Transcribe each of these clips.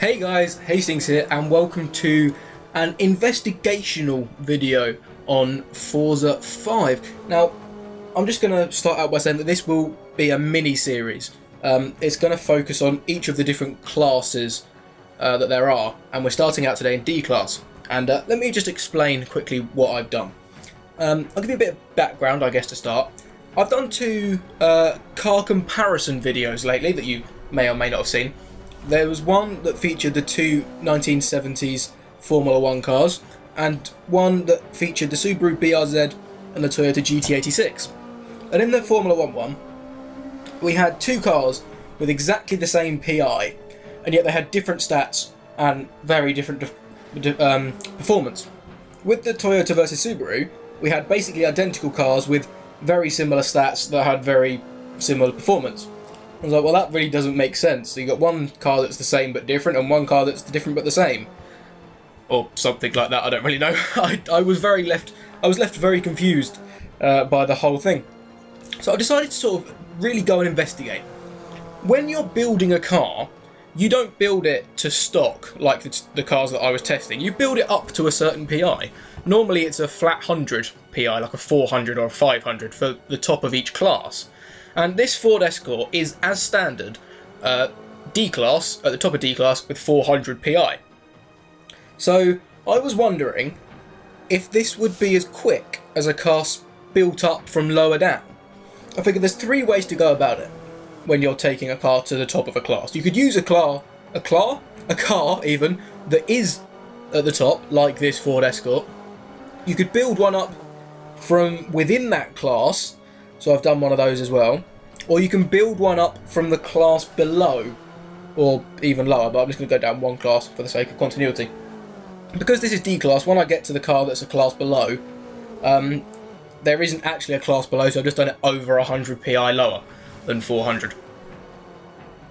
Hey guys, Hastings here and welcome to an investigational video on Forza 5. Now, I'm just going to start out by saying that this will be a mini-series. It's going to focus on each of the different classes that there are, and we're starting out today in D class. And let me just explain quickly what I've done. I'll give you a bit of background, I guess, to start. I've done two car comparison videos lately that you may or may not have seen. There was one that featured the two 1970s Formula 1 cars, and one that featured the Subaru BRZ and the Toyota GT86. And in the Formula 1 one, we had two cars with exactly the same PI, and yet they had different stats and very different performance. With the Toyota versus Subaru, we had basically identical cars with very similar stats that had very similar performance. I was like, well, that really doesn't make sense. So you got one car that's the same but different, and one car that's different but the same, or something like that. I don't really know. I was left very confused by the whole thing. So I decided to sort of really go and investigate. When you're building a car, you don't build it to stock like the cars that I was testing. You build it up to a certain PI. Normally it's a flat 100 PI, like a 400 or a 500 for the top of each class. And this Ford Escort is, as standard, D-Class, at the top of D-Class, with 400 PI. So, I was wondering if this would be as quick as a car built up from lower down. I figured there's three ways to go about it when you're taking a car to the top of a class. You could use a car even, that is at the top, like this Ford Escort. You could build one up from within that class, so I've done one of those as well. Or you can build one up from the class below, or even lower, but I'm just going to go down one class for the sake of continuity. Because this is D-Class, when I get to the car that's a class below, there isn't actually a class below, so I've just done it over 100 PI lower than 400.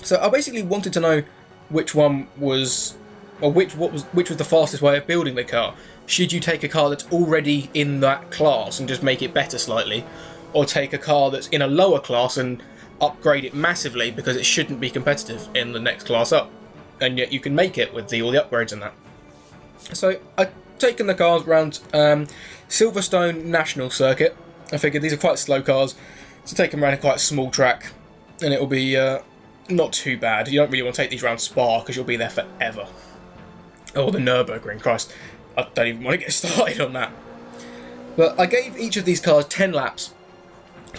So I basically wanted to know which one was, or which was the fastest way of building the car. Should you take a car that's already in that class and just make it better slightly, or take a car that's in a lower class and upgrade it massively because it shouldn't be competitive in the next class up, and yet you can make it with all the upgrades and that. So I've taken the cars around Silverstone National Circuit. I figured these are quite slow cars, so take them around a quite small track, and it will be not too bad. You don't really want to take these around Spa because you'll be there forever. Oh, the Nürburgring, Christ. I don't even want to get started on that. But I gave each of these cars 10 laps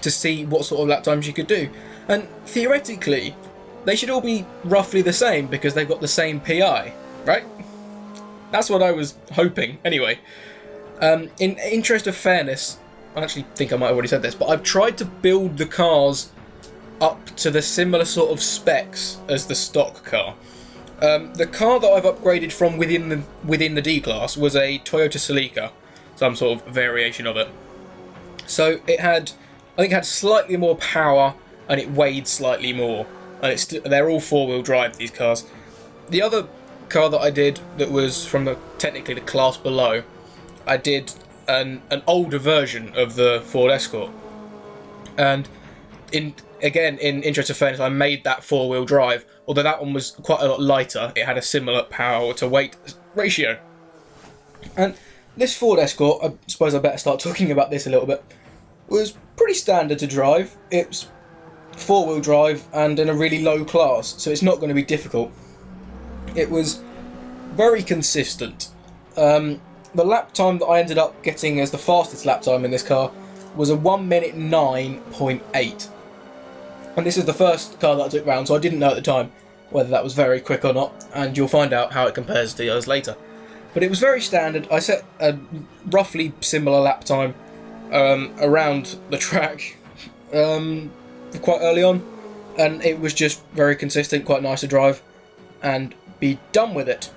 to see what sort of lap times you could do. And theoretically, they should all be roughly the same because they've got the same PI, right? That's what I was hoping, anyway. In interest of fairness, I actually think I might have already said this, but I've tried to build the cars up to the similar sort of specs as the stock car. The car that I've upgraded from within the D-Class was a Toyota Celica, some sort of variation of it. So I think it had slightly more power and it weighed slightly more. And they're all four-wheel drive, these cars. The other car that I did that was from technically the class below, I did an older version of the Ford Escort. And in interest of fairness, I made that four-wheel drive, although that one was quite a lot lighter. It had a similar power to weight ratio. And this Ford Escort, I suppose I better start talking about this a little bit, was pretty standard to drive. It's four-wheel drive and in a really low class, so it's not going to be difficult. It was very consistent. The lap time that I ended up getting as the fastest lap time in this car was a 1 minute 9.8. And this is the first car that I took round, so I didn't know at the time whether that was very quick or not, and you'll find out how it compares to the others later. But it was very standard. I set a roughly similar lap time around the track quite early on, and it was just very consistent, quite nice to drive and be done with it.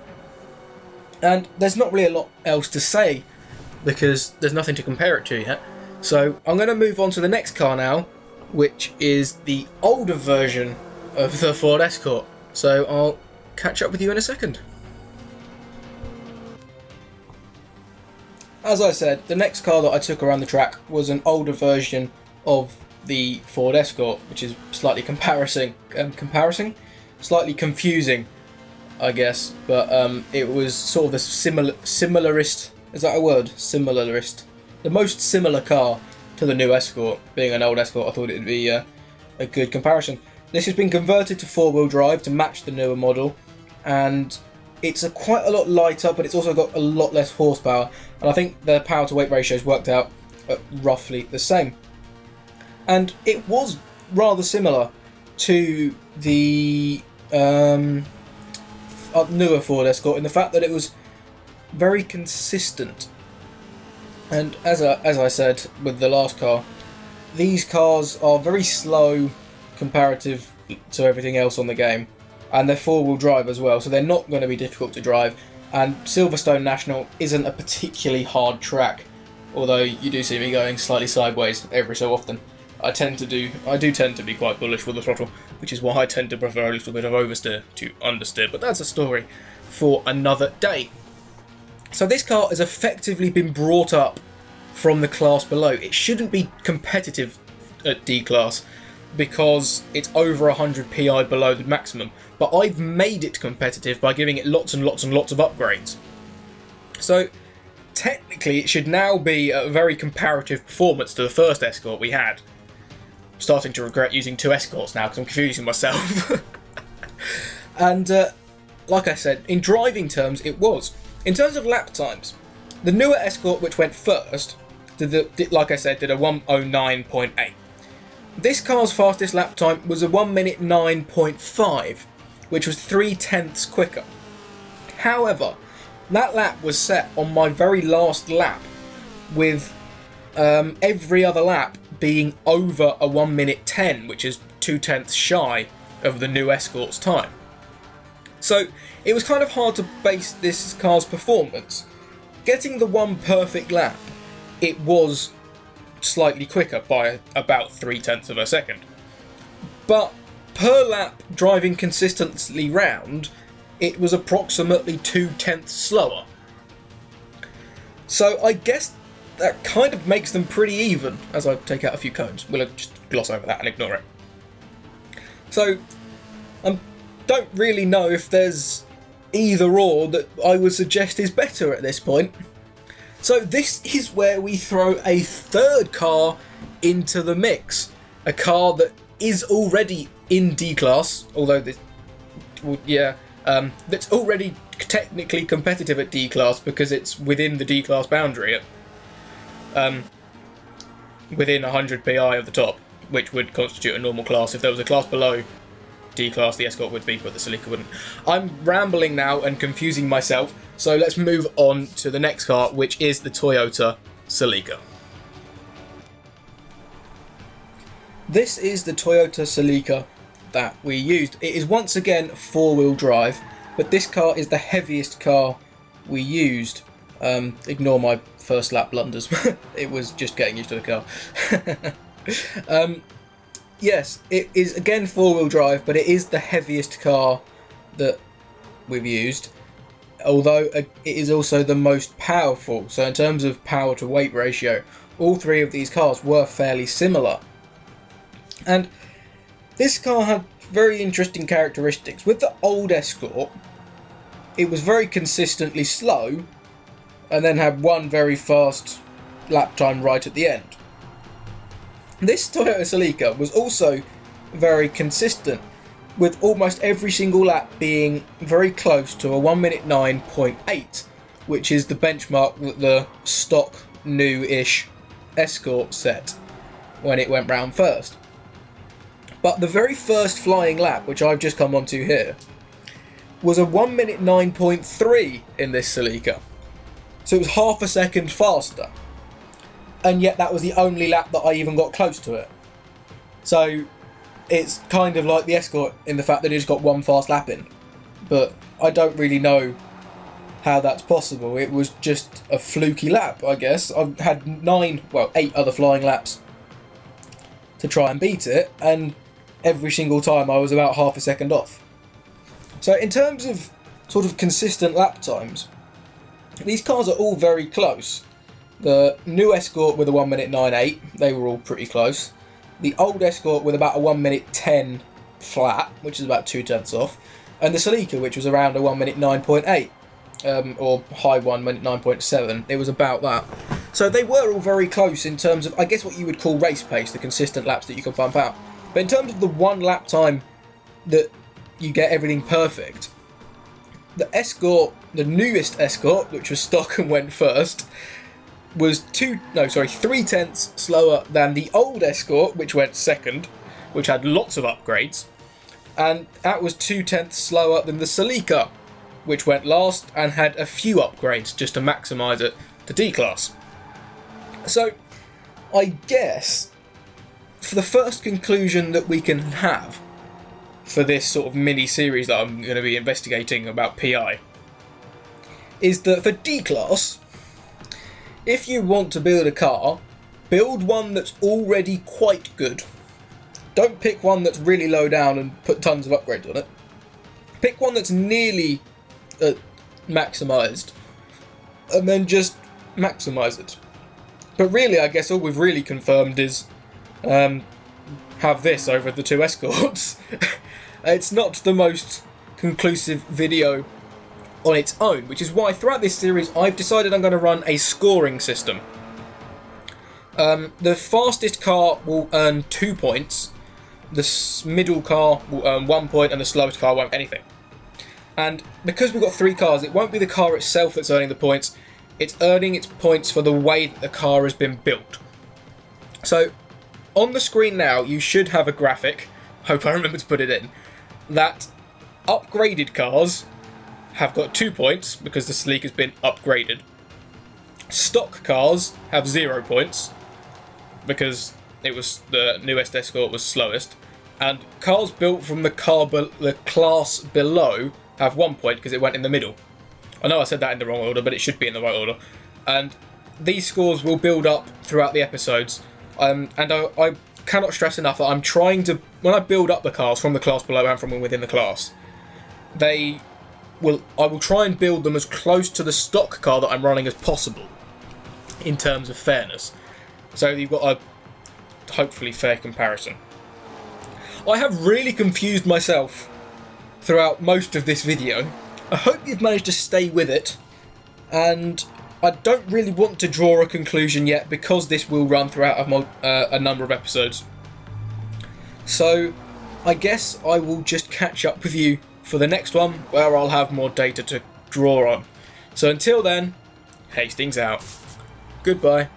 And there's not really a lot else to say because there's nothing to compare it to yet. So I'm going to move on to the next car now, which is the older version of the Ford Escort. So I'll catch up with you in a second. As I said, the next car that I took around the track was an older version of the Ford Escort, which is slightly slightly confusing. I guess, but it was sort of the similarist. Is that a word? Similarist. The most similar car to the new Escort. Being an old Escort, I thought it would be a good comparison. This has been converted to four-wheel drive to match the newer model, and it's quite a lot lighter, but it's also got a lot less horsepower. And I think the power-to-weight ratios worked out at roughly the same. And it was rather similar to the newer Ford Escort in the fact that it was very consistent. And as I said with the last car, these cars are very slow comparative to everything else on the game, and they're four-wheel drive as well, so they're not going to be difficult to drive. And Silverstone National isn't a particularly hard track, although you do see me going slightly sideways every so often. I do tend to be quite bullish with the throttle, which is why I tend to prefer a little bit of oversteer to understeer, but that's a story for another day. So this car has effectively been brought up from the class below. It shouldn't be competitive at D class because it's over 100 PI below the maximum, but I've made it competitive by giving it lots and lots and lots of upgrades. So technically it should now be a very comparative performance to the first Escort we had. I'm starting to regret using two Escorts now because I'm confusing myself. And like I said, in driving terms it was. In terms of lap times, the newer Escort, which went first, like I said, did a 1:09.8. This car's fastest lap time was a 1 minute 9.5, which was 0.3 quicker. However, that lap was set on my very last lap, with every other lap being over a 1 minute 10, which is 0.2 shy of the new Escort's time. So it was kind of hard to base this car's performance. Getting the one perfect lap, it was slightly quicker by about 0.3 of a second. But per lap, driving consistently round, it was approximately 0.2 slower. So I guess that kind of makes them pretty even, as I take out a few cones. We'll just gloss over that and ignore it. So I don't really know if there's either or that I would suggest is better at this point. So this is where we throw a third car into the mix. A car that is already in D-Class, although this, well, yeah, that's already technically competitive at D-Class because it's within the D-Class boundary at within 100 PI of the top, which would constitute a normal class. If there was a class below D-Class, the Escort would be, but the Celica wouldn't. I'm rambling now and confusing myself, so let's move on to the next car, which is the Toyota Celica. This is the Toyota Celica that we used. It is once again four-wheel drive, but this car is the heaviest car we used. Ignore my first lap blunders. It was just getting used to the car. Yes, it is again four-wheel drive, but it is the heaviest car that we've used, although it is also the most powerful. So in terms of power to weight ratio, all three of these cars were fairly similar. And this car had very interesting characteristics. With the old Escort, it was very consistently slow, and then had one very fast lap time right at the end. This Toyota Celica was also very consistent, with almost every single lap being very close to a 1 minute 9.8, which is the benchmark that the stock new-ish Escort set when it went round first. But the very first flying lap, which I've just come onto here, was a 1 minute 9.3 in this Celica. So it was half a second faster. And yet that was the only lap that I even got close to it. So it's kind of like the Escort in the fact that it's got one fast lap in. But I don't really know how that's possible. It was just a fluky lap, I guess. I've had 8 other flying laps to try and beat it, and every single time I was about half a second off. So in terms of sort of consistent lap times, these cars are all very close. The new Escort with a 1 minute 9.8, they were all pretty close. The old Escort with about a 1 minute 10 flat, which is about 0.2 off. and the Celica, which was around a 1 minute 9.8, or high 1 minute 9.7. It was about that. So they were all very close in terms of, I guess, what you would call race pace, the consistent laps that you can pump out. But in terms of the one lap time that you get everything perfect, the Escort, the newest Escort, which was stock and went first, was 3 tenths slower than the old Escort, which went second, which had lots of upgrades, and that was 2 tenths slower than the Celica, which went last and had a few upgrades just to maximise it to D-Class. So, I guess, for the first conclusion that we can have for this sort of mini-series that I'm going to be investigating about PI, is that for D-Class, if you want to build a car, build one that's already quite good. Don't pick one that's really low down and put tons of upgrades on it. Pick one that's nearly maximised, and then just maximise it. But really, I guess all we've really confirmed is have this over the 2 Escorts. It's not the most conclusive video on its own, which is why throughout this series I've decided I'm going to run a scoring system. The fastest car will earn 2 points, the middle car will earn 1 point, and the slowest car won't anything. And because we've got 3 cars, it won't be the car itself that's earning the points, it's earning its points for the way that the car has been built. So, on the screen now, you should have a graphic, hope I remember to put it in, that upgraded cars have got 2 points because the Celica has been upgraded. Stock cars have 0 points because it was the newest Escort was slowest, and cars built from the class below have 1 point because it went in the middle. I know I said that in the wrong order, but it should be in the right order. And these scores will build up throughout the episodes. And I cannot stress enough that I'm trying to, when I build up the cars from the class below and from within the class, I will try and build them as close to the stock car that I'm running as possible in terms of fairness. So you've got a hopefully fair comparison. I have really confused myself throughout most of this video. I hope you've managed to stay with it, and I don't really want to draw a conclusion yet because this will run throughout a number of episodes. So I guess I will just catch up with you for the next one where I'll have more data to draw on. So until then, Hastings out. Goodbye.